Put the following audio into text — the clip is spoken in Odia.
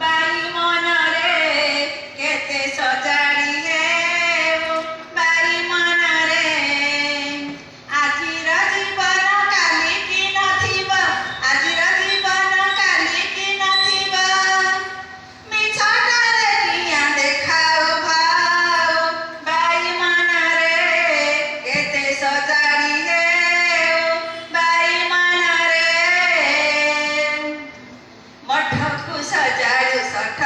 ବାଇ ମନରେ କେତେ ସଜାଡ଼ି ହେଉ ବାଇ ମନରେ ଆଜିର ଜୀବନ କାଲିକି ନଥିବ ଆଜିର ଜୀବନ କାଲିକି ନଥିବ ମିଛଟାରେ କିଆଁ ଦେଖାଉ ଭାଉ ବାଇ ମନରେ କେତେ ସଜାଡ଼ି ହେଉ ବାଇ ମନରେ ମଠକୁ ସଜାଡ଼ୁ ଷଠ